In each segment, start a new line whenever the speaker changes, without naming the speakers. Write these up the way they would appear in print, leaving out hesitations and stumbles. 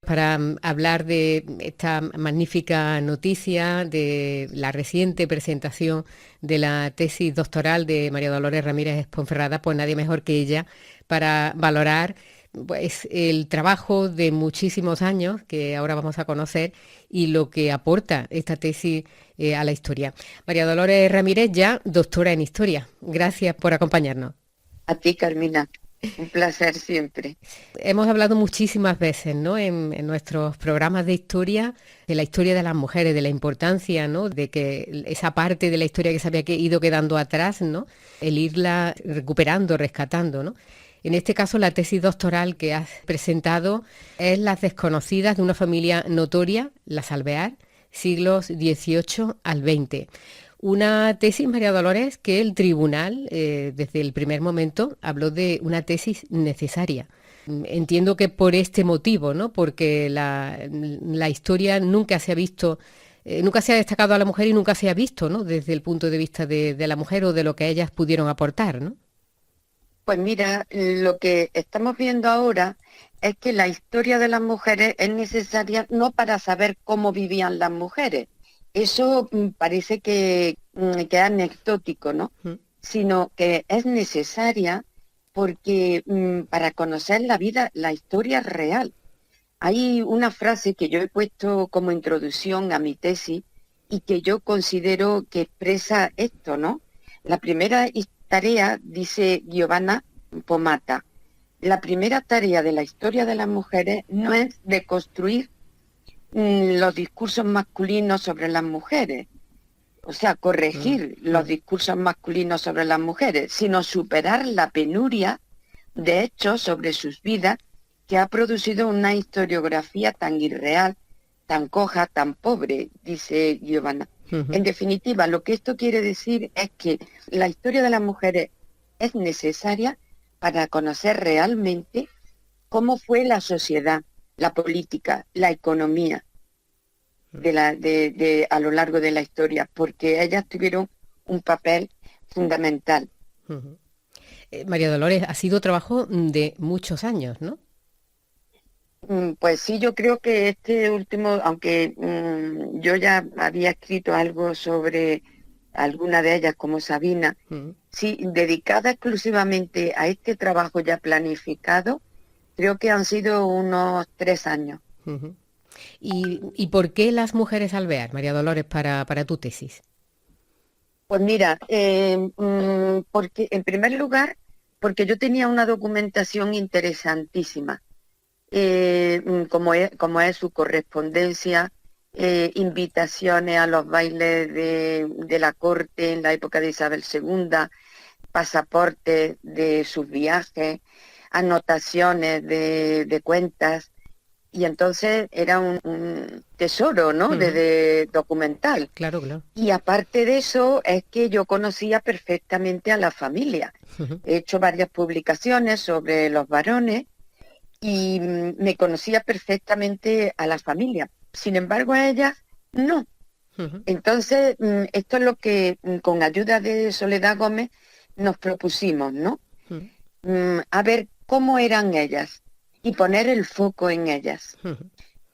para hablar de esta magnífica noticia de la reciente presentación de la tesis doctoral de María Dolores Ramírez Ponferrada, pues nadie mejor que ella para valorar pues, el trabajo de muchísimos años que ahora vamos a conocer y lo que aporta esta tesis a la historia. María Dolores Ramírez, ya doctora en historia. Gracias por acompañarnos.
A ti, Carmina, un placer siempre.
Hemos hablado muchísimas veces, ¿no? En nuestros programas de historia, de la historia de las mujeres, de la importancia, ¿no? De que esa parte de la historia que se había ido quedando atrás, ¿no? El irla recuperando, rescatando, ¿no? En este caso, la tesis doctoral que has presentado es Las desconocidas de una familia notoria, las Alvear, siglos XVIII al XX. Una tesis, María Dolores, que el tribunal, desde el primer momento, habló de una tesis necesaria. Entiendo que por este motivo, ¿no? Porque la historia nunca se ha visto, nunca se ha destacado a la mujer y nunca se ha visto, ¿no? Desde el punto de vista de la mujer o de lo que ellas pudieron aportar, ¿no?
Pues mira, lo que estamos viendo ahora es que la historia de las mujeres es necesaria no para saber cómo vivían las mujeres. Eso parece que es anecdótico, ¿no?
Mm.
Sino que es necesaria porque para conocer la vida, la historia real. Hay una frase que yo he puesto como introducción a mi tesis y que yo considero que expresa esto, ¿no? La primera tarea, dice Giovanna Pomata, la primera tarea de la historia de las mujeres no es deconstruir los discursos masculinos sobre las mujeres, o sea,
Mm,
corregir los
mm.
discursos masculinos sobre las mujeres, sino superar la penuria de hechos sobre sus vidas que ha producido una historiografía tan irreal, tan coja, tan pobre, dice Giovanna. En
Ujú.
definitiva, lo que esto quiere decir es que la historia de las mujeres es necesaria para conocer realmente cómo fue la sociedad, la política, la economía a lo largo de la historia, porque ellas tuvieron un papel fundamental.
Ujú. María Dolores, ha sido trabajo de muchos años, ¿no?
Pues sí, yo creo que este último, aunque yo ya había escrito algo sobre alguna de ellas, como Sabina,
Mm,
sí, dedicada exclusivamente a este trabajo ya planificado, creo que han sido unos 3 años.
ujú. ¿Y por qué las mujeres alvear, María Dolores, para tu tesis?
Pues mira, porque en primer lugar, porque yo tenía una documentación interesantísima, como es su correspondencia, invitaciones a los bailes de la corte en la época de Isabel II, pasaportes de sus viajes, anotaciones de cuentas, y entonces era un tesoro, ¿no?
Ujú.
De documental.
Claro, claro.
Y aparte de eso, es que yo conocía perfectamente a la familia.
Ujú,
He hecho varias publicaciones sobre los varones y me conocía perfectamente a la familia. Sin embargo, a ellas no.
ujú,
Entonces, esto es lo que con ayuda de Soledad Gómez nos propusimos, ¿no?
ujú,
A ver cómo eran ellas y poner el foco en ellas.
ujú.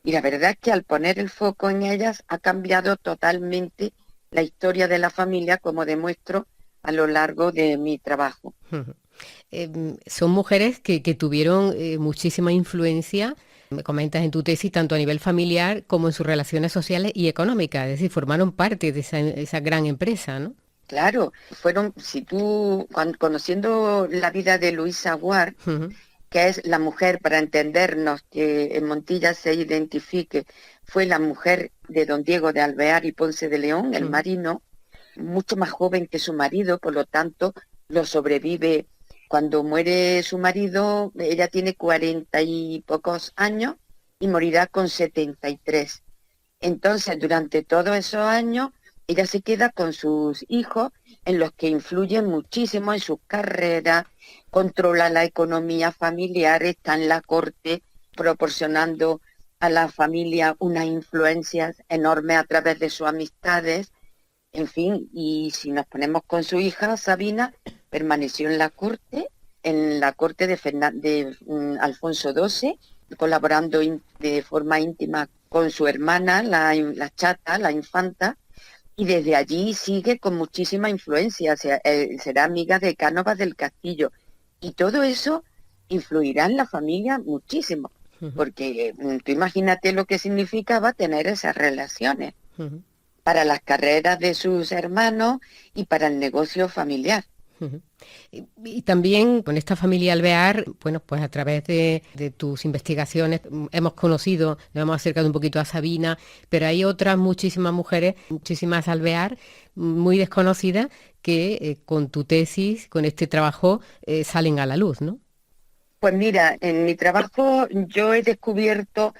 Y la verdad es que al poner el foco en ellas ha cambiado totalmente la historia de la familia, como demuestro a lo largo de mi trabajo.
Ujú. Son mujeres que tuvieron muchísima influencia, me comentas en tu tesis, tanto a nivel familiar como en sus relaciones sociales y económicas, es decir, formaron parte de esa gran empresa, ¿no?
Claro, si tú, conociendo la vida de Luisa Ward,
Ujú,
que es la mujer, para entendernos, que en Montilla se identifique, fue la mujer de don Diego de Alvear y Ponce de León, el
ujú,
marino, mucho más joven que su marido, por lo tanto, lo sobrevive. Cuando muere su marido, ella tiene 40 y pocos años y morirá con 73. Entonces, durante todos esos años, ella se queda con sus hijos, en los que influyen muchísimo en sus carreras, controla la economía familiar, está en la corte proporcionando a la familia unas influencias enormes a través de sus amistades, en fin, y si nos ponemos con su hija, Sabina, permaneció en la corte de Alfonso XII, colaborando de forma íntima con su hermana, la chata, la infanta, y desde allí sigue con muchísima influencia, será amiga de Cánovas del Castillo. Y todo eso influirá en la familia muchísimo,
Ujú,
porque tú imagínate lo que significaba tener esas relaciones
ujú.
para las carreras de sus hermanos y para el negocio familiar.
Ujú. Y también con esta familia Alvear, bueno, pues a través de tus investigaciones hemos conocido, nos hemos acercado un poquito a Sabina, pero hay otras muchísimas mujeres, muchísimas Alvear, muy desconocidas, que con tu tesis, con este trabajo, salen a la luz, ¿no?
Pues mira, en mi trabajo yo he descubierto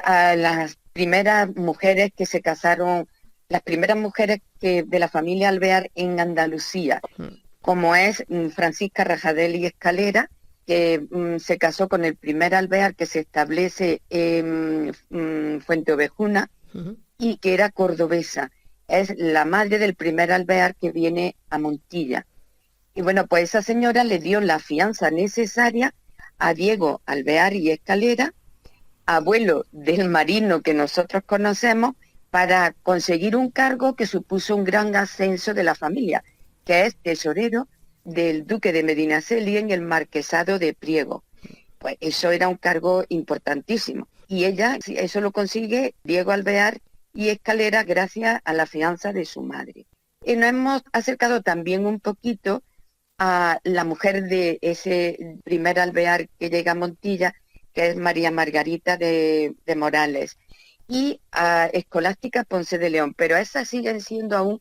a las primeras mujeres que se casaron, las primeras mujeres de la familia Alvear en Andalucía,
Mm,
como es Francisca Rajadel y Escalera, que se casó con el primer alvear que se establece en Fuenteovejuna
ujú,
y que era cordobesa. Es la madre del primer alvear que viene a Montilla. Y bueno, pues esa señora le dio la fianza necesaria a Diego Alvear y Escalera, abuelo del marino que nosotros conocemos, para conseguir un cargo que supuso un gran ascenso de la familia, que es tesorero del duque de Medinaceli en el marquesado de Priego. Pues eso era un cargo importantísimo. Y ella, sí, eso lo consigue Diego Alvear y Escalera gracias a la fianza de su madre. Y nos hemos acercado también un poquito a la mujer de ese primer alvear que llega a Montilla, que es María Margarita de Morales, y a Escolástica Ponce de León, pero esas siguen siendo aún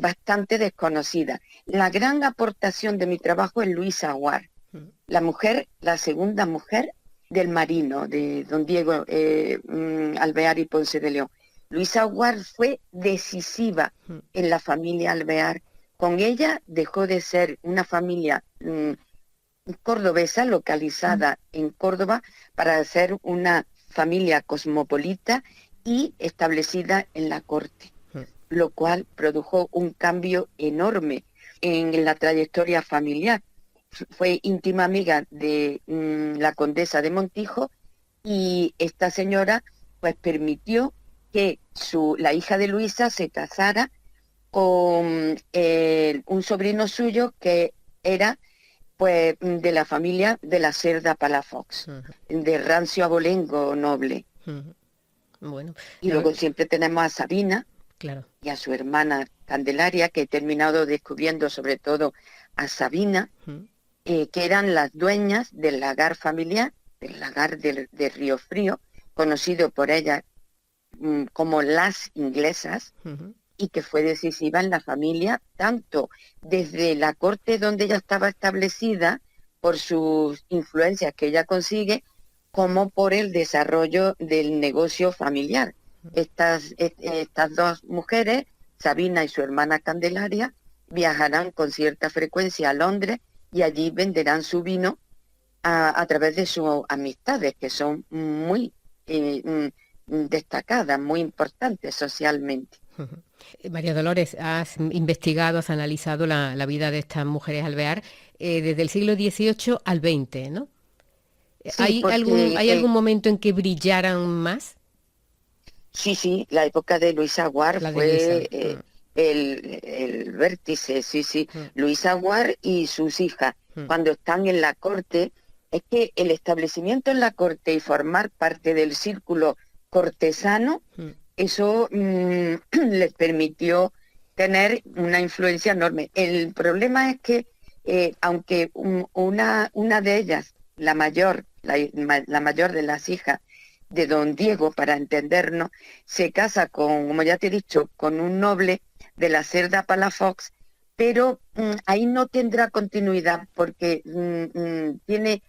bastante desconocidas. La gran aportación de mi trabajo es Luisa Aguar,
mm,
la mujer, la segunda mujer del marino, de don Diego Alvear y Ponce de León. Luisa Aguar fue decisiva
mm,
en la familia Alvear. Con ella dejó de ser una familia cordobesa localizada en Córdoba para ser una familia cosmopolita y establecida en la corte,
mm,
lo cual produjo un cambio enorme en la trayectoria familiar. Fue íntima amiga de la condesa de Montijo y esta señora pues permitió que la hija de Luisa se casara con un sobrino suyo que era pues de la familia de la Cerda Palafox,
ujú,
de rancio abolengo noble.
ujú. Bueno,
Y luego siempre tenemos a Sabina
claro.
y a su hermana Candelaria, que he terminado descubriendo sobre todo a Sabina,
Mm,
que eran las dueñas del lagar familiar, del lagar de Río Frío, conocido por ellas como las inglesas,
ujú,
y que fue decisiva en la familia, tanto desde la corte donde ella estaba establecida, por sus influencias que ella consigue, como por el desarrollo del negocio familiar. Estas dos mujeres, Sabina y su hermana Candelaria, viajarán con cierta frecuencia a Londres y allí venderán su vino a través de sus amistades, que son muy destacadas, muy importantes socialmente.
ujú. María Dolores, has investigado, has analizado la vida de estas mujeres alvear desde el siglo XVIII al XX, ¿no?
Sí,
¿Hay
porque
algún momento en que brillaran más?
sí, sí, la época de Luis Aguar
La de Luisa.
fue el vértice, sí, sí.
Mm,
Luis Aguar y sus hijas,
mm,
cuando están en la corte, es que el establecimiento en la corte y formar parte del círculo cortesano,
mm,
eso les permitió tener una influencia enorme. El problema es que, aunque una de ellas, la mayor, la mayor de las hijas de don Diego, para entendernos, se casa con, como ya te he dicho, con un noble de la Cerda Palafox, pero ahí no tendrá continuidad porque tiene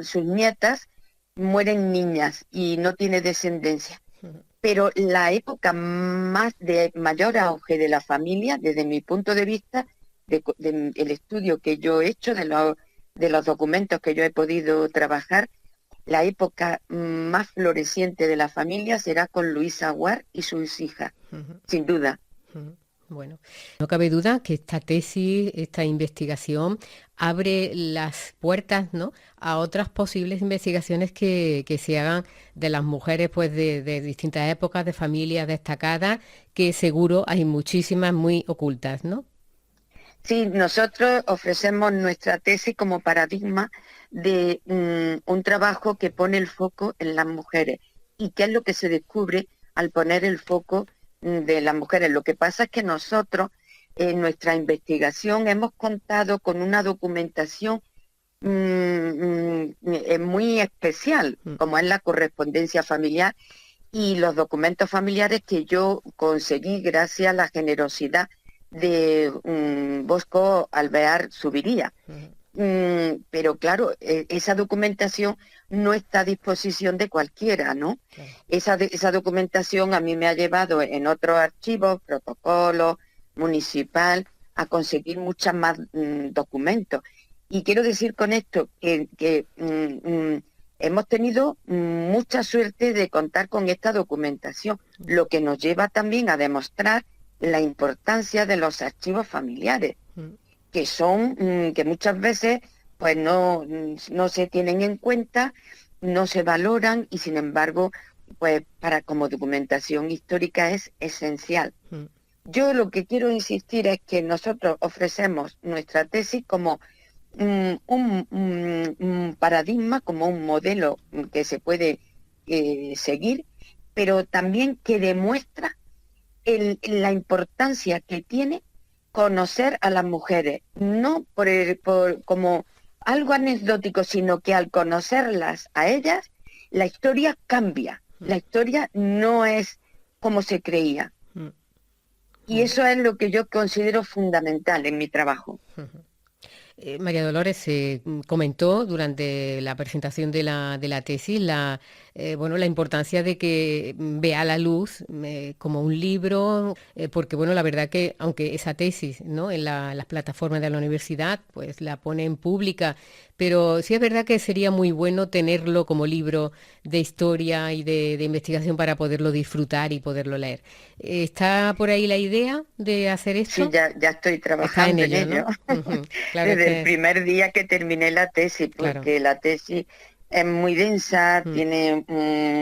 sus nietas mueren niñas y no tiene descendencia.
mm,
Pero la época más de mayor auge de la familia, desde mi punto de vista, el estudio que yo he hecho, de los documentos que yo he podido trabajar, la época más floreciente de la familia será con Luisa Aguar y sus hijas,
mm,
sin duda.
mm. Bueno, no cabe duda que esta tesis, esta investigación, abre las puertas, ¿no?, a otras posibles investigaciones que se hagan de las mujeres, pues de distintas épocas, de familias destacadas, que seguro hay muchísimas muy ocultas, ¿no?
Sí, nosotros ofrecemos nuestra tesis como paradigma de un trabajo que pone el foco en las mujeres. ¿Y qué es lo que se descubre al poner el foco de las mujeres? Lo que pasa es que nosotros, en nuestra investigación, hemos contado con una documentación muy especial,
Mm.
como es la correspondencia familiar y los documentos familiares que yo conseguí gracias a la generosidad de Bosco Alvear Subiría.
Ujú.
Pero claro, esa documentación no está a disposición de cualquiera, ¿no?
Claro.
Esa documentación a mí me ha llevado en otros archivos, protocolos, municipal, a conseguir muchas más documentos. Y quiero decir con esto que hemos tenido mucha suerte de contar con esta documentación, lo que nos lleva también a demostrar la importancia de los archivos familiares,
Mm.
que son, que muchas veces pues no se tienen en cuenta, no se valoran y sin embargo, pues para como documentación histórica es esencial.
Mm.
Yo lo que quiero insistir es que nosotros ofrecemos nuestra tesis como un paradigma, como un modelo que se puede seguir, pero también que demuestra la importancia que tiene conocer a las mujeres, no como algo anecdótico, sino que al conocerlas a ellas, la historia cambia.
Mm.
La historia no es como se creía.
Mm.
Y
Bueno.
eso es lo que yo considero fundamental en mi trabajo.
Ujú. María Dolores se comentó durante la presentación de la tesis bueno, la importancia de que vea la luz como un libro, porque bueno, la verdad que aunque esa tesis, ¿no?, en las plataformas de la universidad pues la ponen pública, pero sí es verdad que sería muy bueno tenerlo como libro de historia y de investigación para poderlo disfrutar y poderlo leer. ¿Está por ahí la idea de hacer
Sí,
esto?
ya estoy
Está en
trabajando en
ello,
ello.
¿no? Ujú. Claro, es
Desde el
que,
primer día que terminé la tesis,
claro.
porque la tesis es muy densa,
Mm.
tiene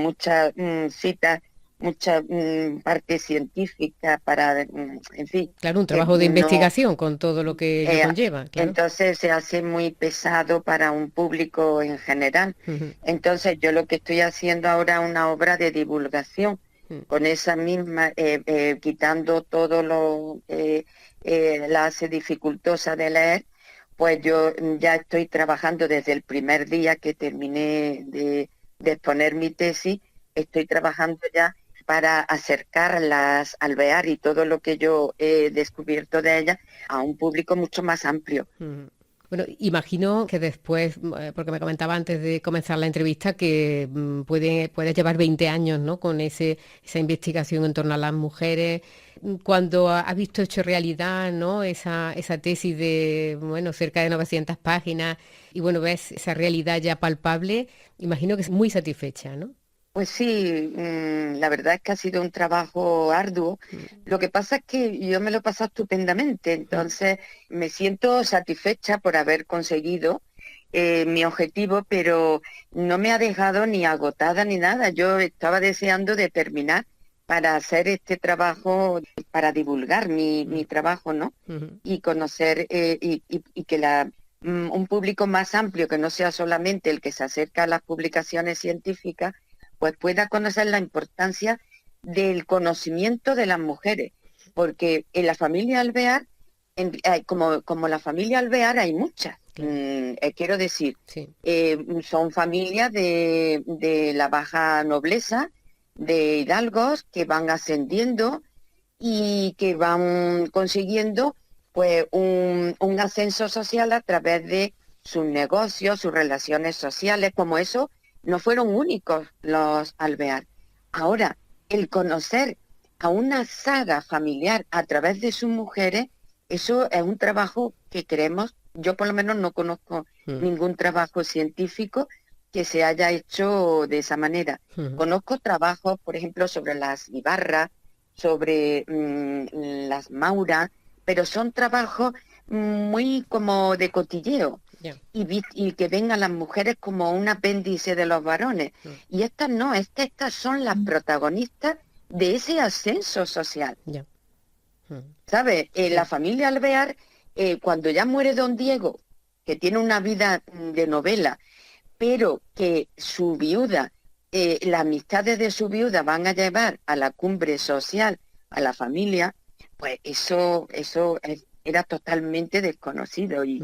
muchas citas, mucha parte científica para, en fin,
Claro, un
que
trabajo de
no,
investigación con todo lo que ello
eh,
conlleva, claro.
entonces se hace muy pesado para un público en general.
Ujú.
Entonces yo lo que estoy haciendo ahora es una obra de divulgación,
Mm.
con esa misma, quitando todo lo la hace dificultosa de leer, pues yo ya estoy trabajando desde el primer día que terminé de exponer mi tesis, estoy trabajando ya para acercar las alvear y todo lo que yo he descubierto de ellas a un público mucho más amplio.
Ujú. Bueno, imagino que después, porque me comentaba antes de comenzar la entrevista, que puede llevar 20 años, ¿no?, con esa investigación en torno a las mujeres. Cuando has visto hecho realidad, ¿no?, esa tesis de, bueno, cerca de 900 páginas, y bueno, ves esa realidad ya palpable, imagino que es muy satisfecha, ¿no?
Pues sí, la verdad es que ha sido un trabajo arduo.
Mm.
Lo que pasa es que yo me lo he pasado estupendamente,
Mm.
entonces me siento satisfecha por haber conseguido mi objetivo, pero no me ha dejado ni agotada ni nada. Yo estaba deseando de terminar para hacer este trabajo, para divulgar mi
Mm.
trabajo, ¿no?
Ujú.
Y conocer y que un público más amplio, que no sea solamente el que se acerca a las publicaciones científicas, pues pueda conocer la importancia del conocimiento de las mujeres, porque en la familia Alvear, como la familia Alvear hay muchas,
Claro,
quiero decir,
sí.
son familias de la baja nobleza, de hidalgos que van ascendiendo y que van consiguiendo pues un ascenso social a través de sus negocios, sus relaciones sociales, como eso no fueron únicos los Alvear. Ahora, el conocer a una saga familiar a través de sus mujeres, eso es un trabajo que creemos, yo por lo menos no conozco
Mm.
ningún trabajo científico que se haya hecho de esa manera.
Ujú.
Conozco trabajos, por ejemplo, sobre las Ibarras, sobre las Mauras, pero son trabajos muy como de cotilleo.
Ya.
Y que ven a las mujeres como un apéndice de los varones. Y estas no, estas son las protagonistas de ese ascenso social.
Ya.
¿Sabes?
Sí.
La familia Alvear, cuando ya muere don Diego, que tiene una vida de novela, pero que su viuda, las amistades de su viuda van a llevar a la cumbre social a la familia, pues eso era totalmente desconocido y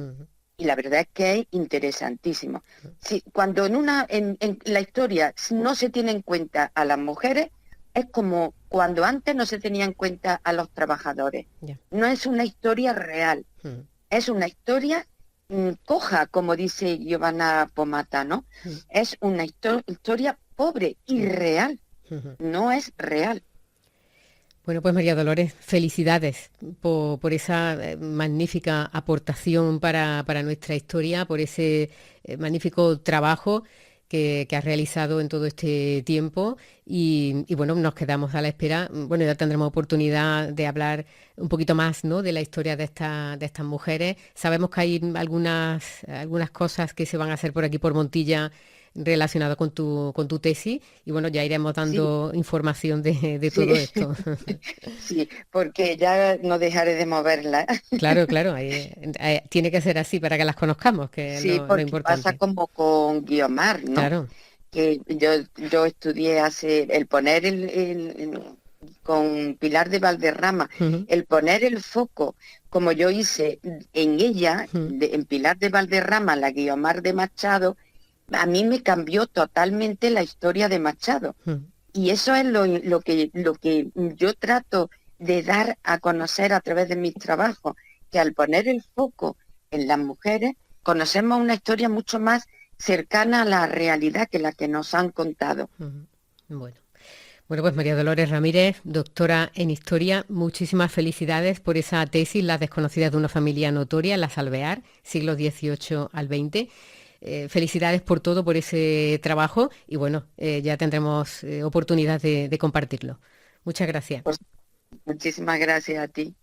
la verdad es que es interesantísimo. Sí, cuando en la historia no se tiene en cuenta a las mujeres, es como cuando antes no se tenía en cuenta a los trabajadores.
Ya.
No es una historia real, es una historia coja, como dice Giovanna Pomata, ¿no? Es una historia pobre y real, no es real.
Bueno, pues María Dolores, felicidades por esa magnífica aportación para nuestra historia, por ese magnífico trabajo que has realizado en todo este tiempo y bueno, nos quedamos a la espera. Bueno, ya tendremos oportunidad de hablar un poquito más, ¿no?, de la historia de estas mujeres. Sabemos que hay algunas cosas que se van a hacer por aquí, por Montilla, relacionado con tu tesis y bueno, ya iremos
Sí,
dando información de
sí,
todo esto.
sí, porque ya no dejaré de moverla.
Claro, claro, tiene que ser así para que las conozcamos, que es
Sí,
lo
porque pasa
importante.
como con Guiomar, ¿no?
Claro.
Que yo estudié el poner con Pilar de Valderrama,
Ujú,
el poner el foco, como yo hice en ella,
ujú,
en Pilar de Valderrama, la Guiomar de Machado, a mí me cambió totalmente la historia de Machado.
ujú.
Y eso es lo que yo trato de dar a conocer a través de mis trabajos, que al poner el foco en las mujeres, conocemos una historia mucho más cercana a la realidad que la que nos han contado.
Ujú. Bueno. Bueno, pues María Dolores Ramírez, doctora en Historia, muchísimas felicidades por esa tesis, Las desconocidas de una familia notoria, Las Alvear, siglo XVIII al XX. Felicidades por todo, por ese trabajo y bueno, ya tendremos oportunidad de compartirlo. Muchas gracias.
Pues muchísimas gracias a ti.